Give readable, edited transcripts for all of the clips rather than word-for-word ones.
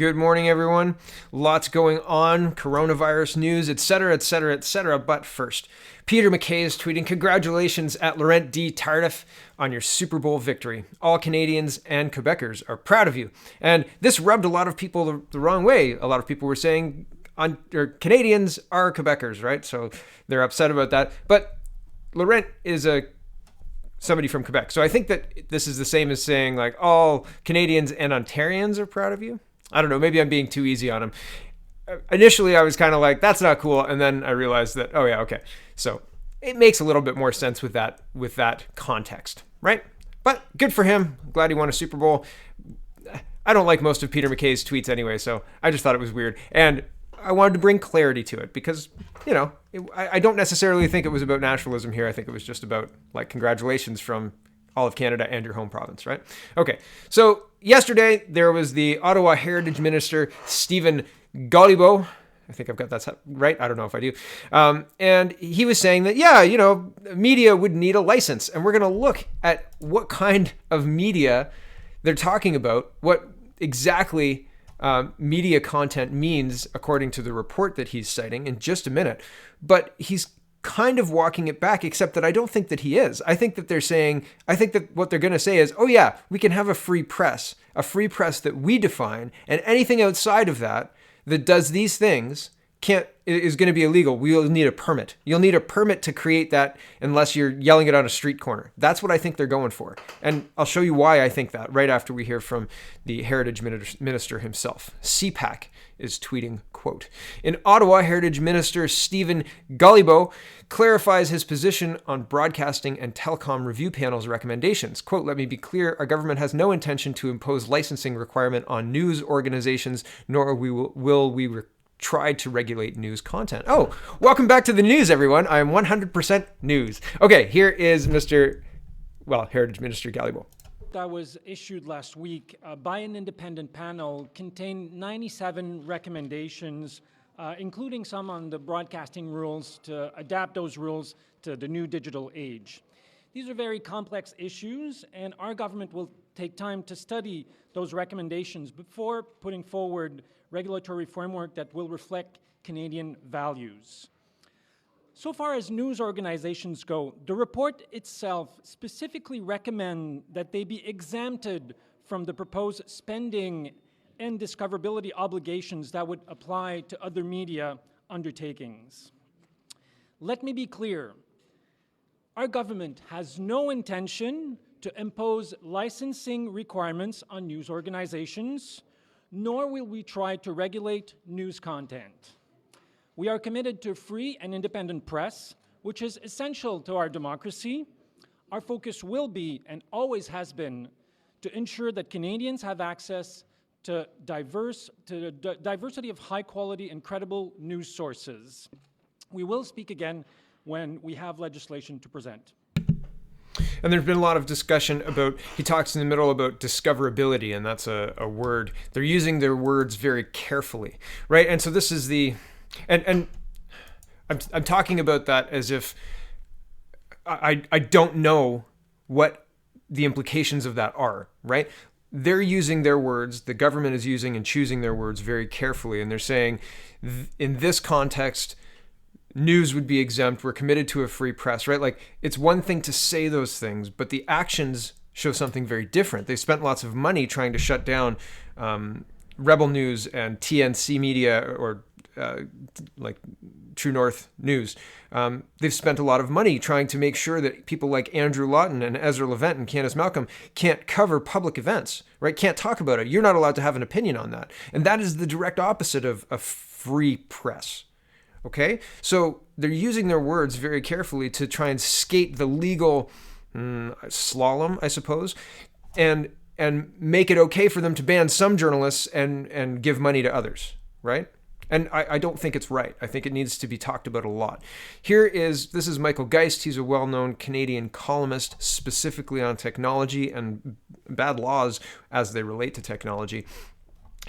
Good morning, everyone. Lots going on, coronavirus news, etc., etc., etc. But first, Peter Mackay is tweeting, "Congratulations at Laurent D. Tardif on your Super Bowl victory. All Canadians and Quebecers are proud of you." And this rubbed a lot of people the wrong way. A lot of people were saying Canadians are Quebecers, right? So they're upset about that. But Laurent is somebody from Quebec. So I think that this is the same as saying like all Canadians and Ontarians are proud of you. I don't know. Maybe I'm being too easy on him. Initially, I was kind of like, that's not cool. And then I realized that, oh yeah, okay. So it makes a little bit more sense with that context, right? But good for him. Glad he won a Super Bowl. I don't like most of Peter Mackay's tweets anyway, so I just thought it was weird. And I wanted to bring clarity to it because, I don't necessarily think it was about nationalism here. I think it was just about like congratulations from all of Canada and your home province, right? Okay, so yesterday there was the Ottawa Heritage Minister, Stephen Galibo. I think I've got that right. I don't know if I do. And he was saying that, media would need a license. And we're going to look at what kind of media they're talking about, what exactly media content means according to the report that he's citing in just a minute. But he's kind of walking it back, except that I don't think that he is. I think that what they're going to say is, oh yeah, we can have a free press that we define, and anything outside of that does these things is going to be illegal. We'll need a permit. You'll need a permit to create that unless you're yelling it on a street corner. That's what I think they're going for. And I'll show you why I think that right after we hear from the Heritage Minister himself. CPAC is tweeting, quote, "In Ottawa, Heritage Minister Stephen Galibo clarifies his position on Broadcasting and Telecom Review Panel's recommendations. Quote, let me be clear, our government has no intention to impose licensing requirement on news organizations, nor will we try to regulate news content." Oh, welcome back to the news, everyone. I am 100% news. Okay, here is Heritage Minister Galibo. That was issued last week by an independent panel contained 97 recommendations, including some on the broadcasting rules to adapt those rules to the new digital age. These are very complex issues, and our government will take time to study those recommendations before putting forward regulatory framework that will reflect Canadian values. So far as news organizations go, the report itself specifically recommends that they be exempted from the proposed spending and discoverability obligations that would apply to other media undertakings. Let me be clear. Our government has no intention to impose licensing requirements on news organizations, nor will we try to regulate news content. We are committed to a free and independent press, which is essential to our democracy. Our focus will be, and always has been, to ensure that Canadians have access to diversity of high quality and credible news sources. We will speak again when we have legislation to present. And there's been a lot of discussion he talks in the middle about discoverability, and that's a word. They're using their words very carefully, right? And so this is and I'm talking about that as if I don't know what the implications of that are, right? They're using their words, the government is using and choosing their words very carefully, and they're saying, in this context, news would be exempt, we're committed to a free press, right? Like, it's one thing to say those things, but the actions show something very different. They spent lots of money trying to shut down Rebel News and TNC Media, or like True North News. They've spent a lot of money trying to make sure that people like Andrew Lawton and Ezra Levant and Candace Malcolm can't cover public events, right? Can't talk about it. You're not allowed to have an opinion on that. And that is the direct opposite of a free press. Okay? So they're using their words very carefully to try and skate the legal slalom, I suppose, and make it okay for them to ban some journalists and give money to others, right? And I don't think it's right. I think it needs to be talked about a lot. This is Michael Geist. He's a well-known Canadian columnist specifically on technology and bad laws as they relate to technology.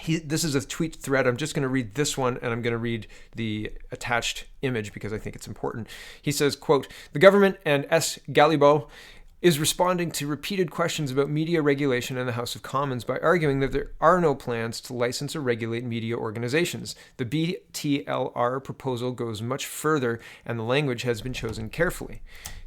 This is a tweet thread. I'm just going to read this one, and I'm going to read the attached image because I think it's important. He says, quote, "The government and S. Galibo is responding to repeated questions about media regulation in the House of Commons by arguing that there are no plans to license or regulate media organizations. The BTLR proposal goes much further, and the language has been chosen carefully.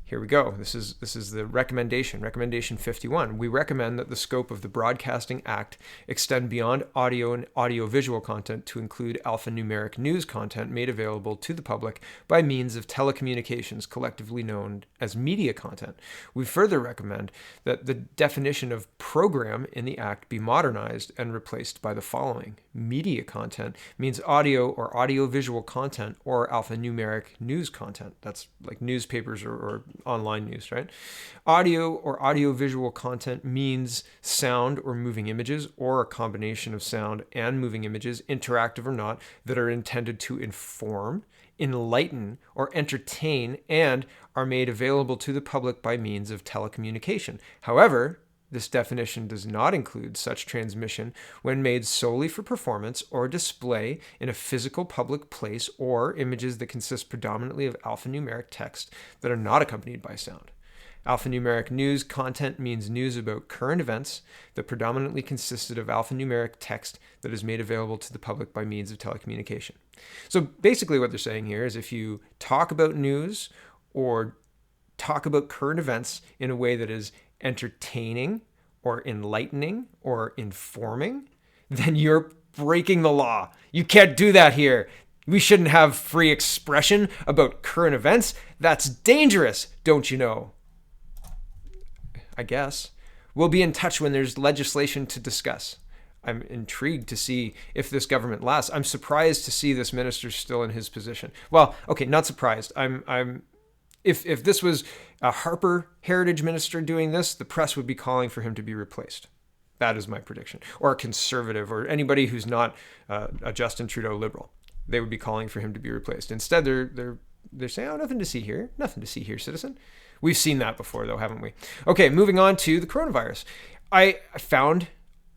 Here we go. This is the recommendation. Recommendation 51. We recommend that the scope of the Broadcasting Act extend beyond audio and audiovisual content to include alphanumeric news content made available to the public by means of telecommunications, collectively known as media content. We further recommend that the definition of program in the Act be modernized and replaced by the following. Media content means audio or audiovisual content or alphanumeric news content. That's like newspapers or online news, right? Audio or audiovisual content means sound or moving images or a combination of sound and moving images, interactive or not, that are intended to inform, enlighten, or entertain and are made available to the public by means of telecommunication. However, this definition does not include such transmission when made solely for performance or display in a physical public place or images that consist predominantly of alphanumeric text that are not accompanied by sound. Alphanumeric news content means news about current events that predominantly consisted of alphanumeric text that is made available to the public by means of telecommunication. So basically what they're saying here is if you talk about news or talk about current events in a way that is entertaining or enlightening or informing, then you're breaking the law. You can't do that here. We shouldn't have free expression about current events. That's dangerous, don't you know? I guess. We'll be in touch when there's legislation to discuss. I'm intrigued to see if this government lasts. I'm surprised to see this minister still in his position. Well, okay, not surprised. If this was a Harper heritage minister doing this, the press would be calling for him to be replaced. That is my prediction. Or a conservative or anybody who's not a Justin Trudeau liberal. They would be calling for him to be replaced. Instead, they're saying, oh, nothing to see here. Nothing to see here, citizen. We've seen that before, though, haven't we? Okay, moving on to the coronavirus. I found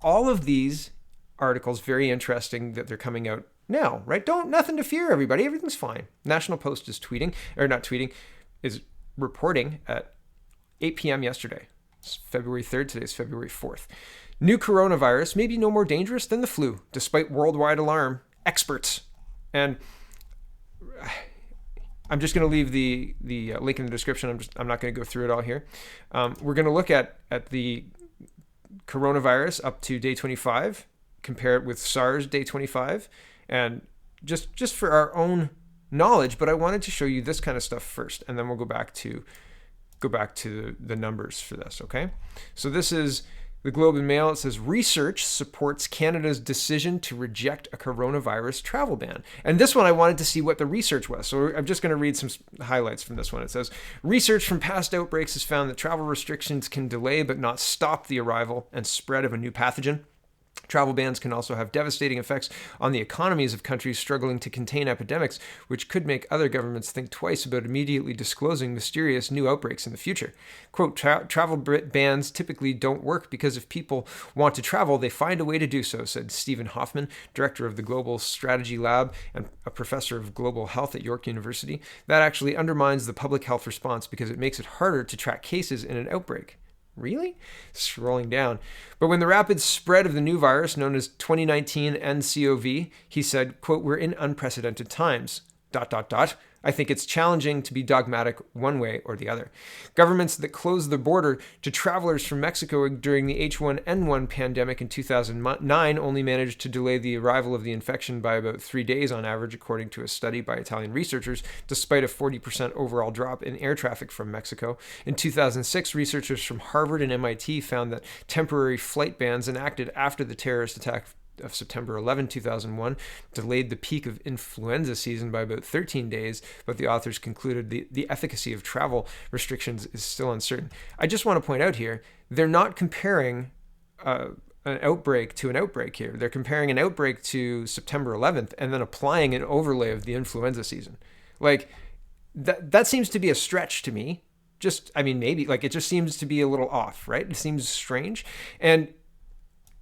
all of these articles very interesting that they're coming out now, right? Nothing to fear, everybody. Everything's fine. National Post is is reporting at 8 p.m. yesterday. It's February 3rd. Today's February 4th. New coronavirus may be no more dangerous than the flu, despite worldwide alarm. Experts. And I'm just going to leave the link in the description. I'm not going to go through it all here. We're going to look at the coronavirus up to day 25, compare it with SARS day 25, and just for our own knowledge, but I wanted to show you this kind of stuff first, and then we'll go back to the numbers for this, okay? So this is the Globe and Mail. It says, research supports Canada's decision to reject a coronavirus travel ban. And this one, I wanted to see what the research was. So I'm just going to read some highlights from this one. It says, research from past outbreaks has found that travel restrictions can delay but not stop the arrival and spread of a new pathogen. Travel bans can also have devastating effects on the economies of countries struggling to contain epidemics, which could make other governments think twice about immediately disclosing mysterious new outbreaks in the future. Quote, travel bans typically don't work because if people want to travel, they find a way to do so, said Stephen Hoffman, director of the Global Strategy Lab and a professor of global health at York University. That actually undermines the public health response because it makes it harder to track cases in an outbreak. Really? Scrolling down. But when the rapid spread of the new virus known as 2019 nCoV, he said, quote, we're in unprecedented times, ... I think it's challenging to be dogmatic one way or the other. Governments that closed the border to travelers from Mexico during the H1N1 pandemic in 2009 only managed to delay the arrival of the infection by about 3 days on average, according to a study by Italian researchers, despite a 40% overall drop in air traffic from Mexico. In 2006, researchers from Harvard and MIT found that temporary flight bans enacted after the terrorist attack of September 11, 2001, delayed the peak of influenza season by about 13 days, but the authors concluded the efficacy of travel restrictions is still uncertain. I just want to point out here, they're not comparing an outbreak to an outbreak here. They're comparing an outbreak to September 11th and then applying an overlay of the influenza season. Like, that seems to be a stretch to me. Maybe, it just seems to be a little off, right? It seems strange. And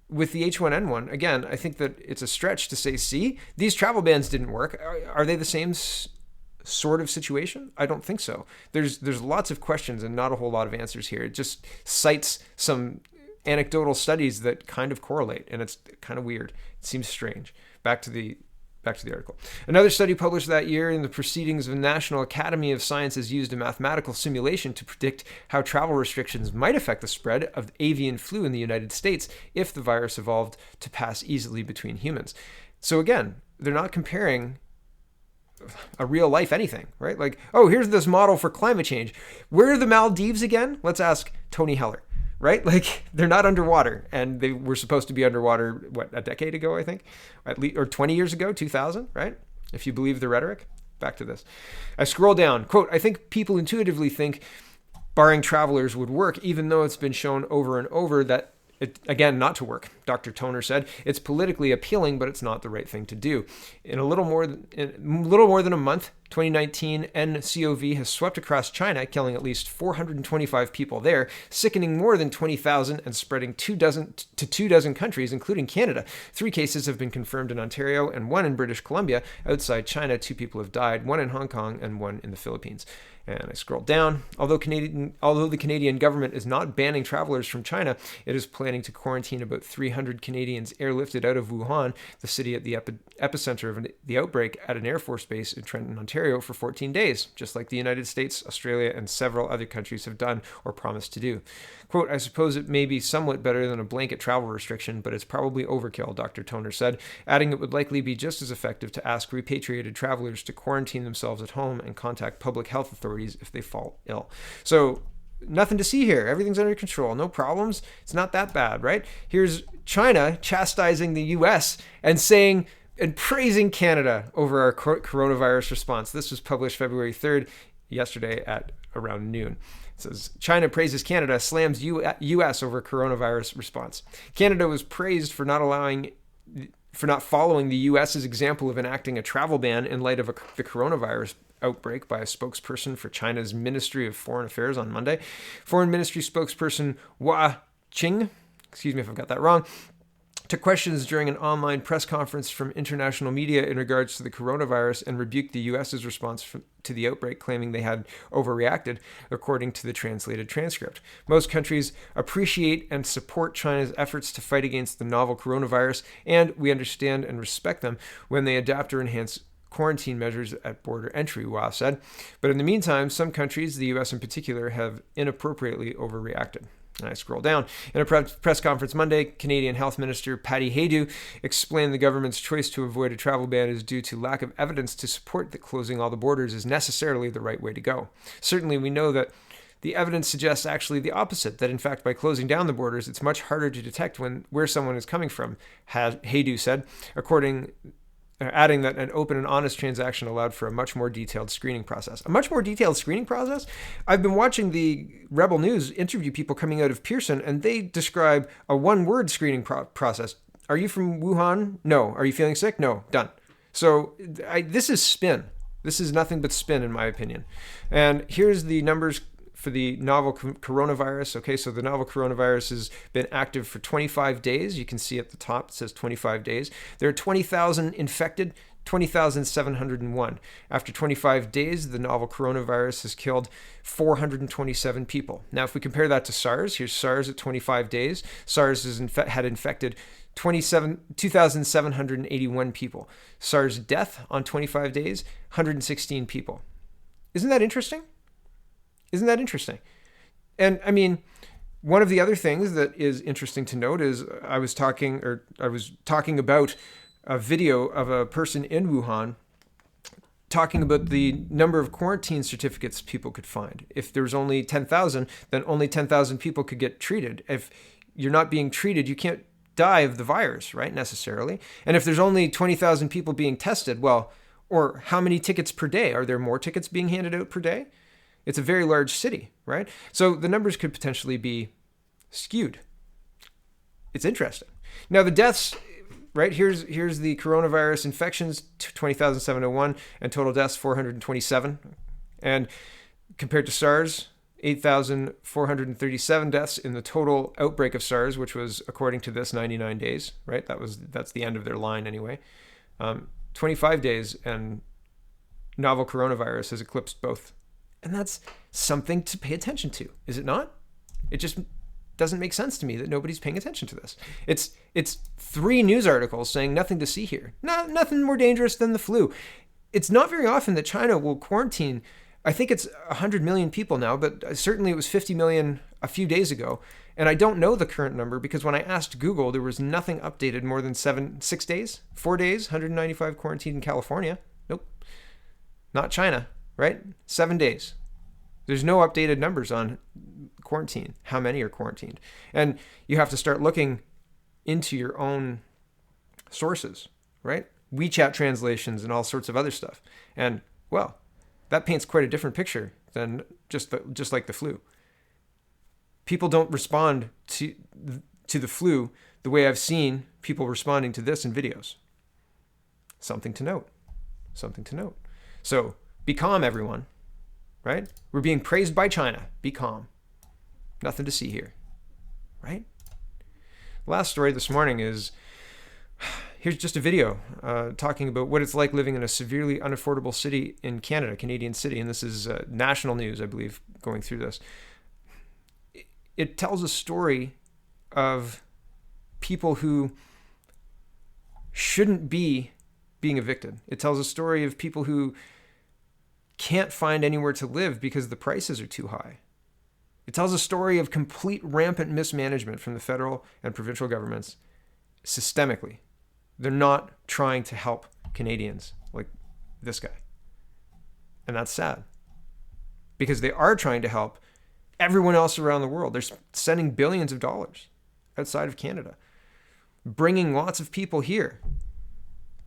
with the H1N1, again, I think that it's a stretch to say, see, these travel bans didn't work. Are they the same sort of situation? I don't think so. There's lots of questions and not a whole lot of answers here. It just cites some anecdotal studies that kind of correlate, and it's kind of weird. It seems strange. Back to the article. Another study published that year in the Proceedings of the National Academy of Sciences used a mathematical simulation to predict how travel restrictions might affect the spread of avian flu in the United States if the virus evolved to pass easily between humans. So again, they're not comparing a real life anything, right? Like, oh, here's this model for climate change. Where are the Maldives again? Let's ask Tony Heller. Right? Like, they're not underwater, and they were supposed to be underwater, a decade ago, I think, at least, or 20 years ago, 2000, right? If you believe the rhetoric. Back to this. I scroll down. Quote, I think people intuitively think barring travelers would work, even though it's been shown over and over that again, not to work. Dr. Toner said, it's politically appealing, but it's not the right thing to do. In a little more than a month, 2019 NCOV has swept across China, killing at least 425 people there, sickening more than 20,000 and spreading 24 countries, including Canada. 3 cases have been confirmed in Ontario and 1 in British Columbia. Outside China, 2 people have died, 1 in Hong Kong and 1 in the Philippines. And I scroll down. Although the Canadian government is not banning travelers from China, it is planning to quarantine about 300 Canadians airlifted out of Wuhan, the city at the epicenter of the outbreak, at an Air Force base in Trenton, Ontario, for 14 days, just like the United States, Australia, and several other countries have done or promised to do. Quote, I suppose it may be somewhat better than a blanket travel restriction, but it's probably overkill, Dr. Toner said, adding it would likely be just as effective to ask repatriated travelers to quarantine themselves at home and contact public health authorities if they fall ill. So nothing to see here. Everything's under control. No problems. It's not that bad, right? Here's China chastising the U.S. and saying and praising Canada over our coronavirus response. This was published February 3rd, yesterday at around noon. It says, China praises Canada, slams U.S. over coronavirus response. Canada was praised for not following the U.S.'s example of enacting a travel ban in light of the coronavirus outbreak by a spokesperson for China's Ministry of Foreign Affairs on Monday. Foreign Ministry spokesperson Hua Qing, excuse me if I've got that wrong, took questions during an online press conference from international media in regards to the coronavirus and rebuked the U.S.'s response to the outbreak, claiming they had overreacted, according to the translated transcript. Most countries appreciate and support China's efforts to fight against the novel coronavirus, and we understand and respect them when they adapt or enhance quarantine measures at border entry, Hua said. But in the meantime, some countries, the U.S. in particular, have inappropriately overreacted. And I scroll down. In a press conference Monday, Canadian Health Minister Patty Haydu explained the government's choice to avoid a travel ban is due to lack of evidence to support that closing all the borders is necessarily the right way to go. Certainly, we know that the evidence suggests actually the opposite, that in fact by closing down the borders, it's much harder to detect where someone is coming from, Haydu said, adding that an open and honest transaction allowed for a much more detailed screening process. A much more detailed screening process? I've been watching the Rebel News interview people coming out of Pearson, and they describe a one-word screening process. Are you from Wuhan? No. Are you feeling sick? No. Done. So this is spin. This is nothing but spin, in my opinion. And here's the numbers for the novel coronavirus. Okay, so the novel coronavirus has been active for 25 days. You can see at the top, it says 25 days. There are 20,000 infected, 20,701. After 25 days, the novel coronavirus has killed 427 people. Now, if we compare that to SARS, here's SARS at 25 days. SARS had infected 2,781 people. SARS death on 25 days, 116 people. Isn't that interesting? Isn't that interesting? And I mean, one of the other things that is interesting to note is I was talking about a video of a person in Wuhan talking about the number of quarantine certificates people could find. If there's only 10,000, then only 10,000 people could get treated. If you're not being treated, you can't die of the virus, right, necessarily. And if there's only 20,000 people being tested, well, or how many tickets per day? Are there more tickets being handed out per day? It's a very large city, right? So the numbers could potentially be skewed. It's interesting. Now the deaths, right? Here's the coronavirus infections, 20,701, and total deaths, 427. And compared to SARS, 8,437 deaths in the total outbreak of SARS, which was, according to this, 99 days, right? That's the end of their line anyway. 25 days and novel coronavirus has eclipsed both. And that's something to pay attention to, is it not? It just doesn't make sense to me that nobody's paying attention to this. It's 3 news articles saying nothing to see here. Nothing more dangerous than the flu. It's not very often that China will quarantine. I think it's 100 million people now, but certainly it was 50 million a few days ago. And I don't know the current number because when I asked Google, there was nothing updated more than 6 days, 4 days, 195 quarantined in California. Nope. Not China, right? 7 days. There's no updated numbers on quarantine, how many are quarantined. And you have to start looking into your own sources, right? WeChat translations and all sorts of other stuff. And, well, that paints quite a different picture than just like the flu. People don't respond to the flu the way I've seen people responding to this in videos. Something to note. Something to note. So be calm, everyone, right? We're being praised by China. Be calm. Nothing to see here, right? Last story this morning is, here's just a video talking about what it's like living in a severely unaffordable city in Canada, Canadian city. And this is national news, I believe, going through this. It tells a story of people who shouldn't be being evicted. It tells a story of people who can't find anywhere to live because the prices are too high. It tells a story of complete rampant mismanagement from the federal and provincial governments systemically. They're not trying to help Canadians like this guy. And that's sad. Because they are trying to help everyone else around the world. They're sending billions of dollars outside of Canada, bringing lots of people here.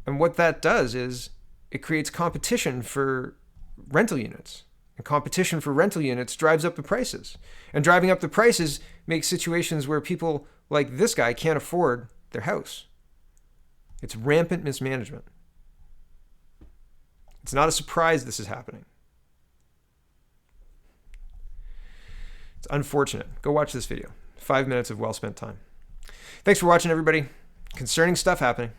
And what that does is it creates competition for rental units. And competition for rental units drives up the prices. And driving up the prices makes situations where people like this guy can't afford their house. It's rampant mismanagement. It's not a surprise this is happening. It's unfortunate. Go watch this video. 5 minutes of well-spent time. Thanks for watching, everybody. Concerning stuff happening.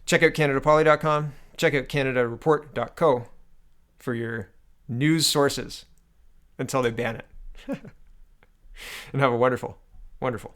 Check out CanadaPoly.com. Check out CanadaReport.co for your news sources until they ban it. And have a wonderful, wonderful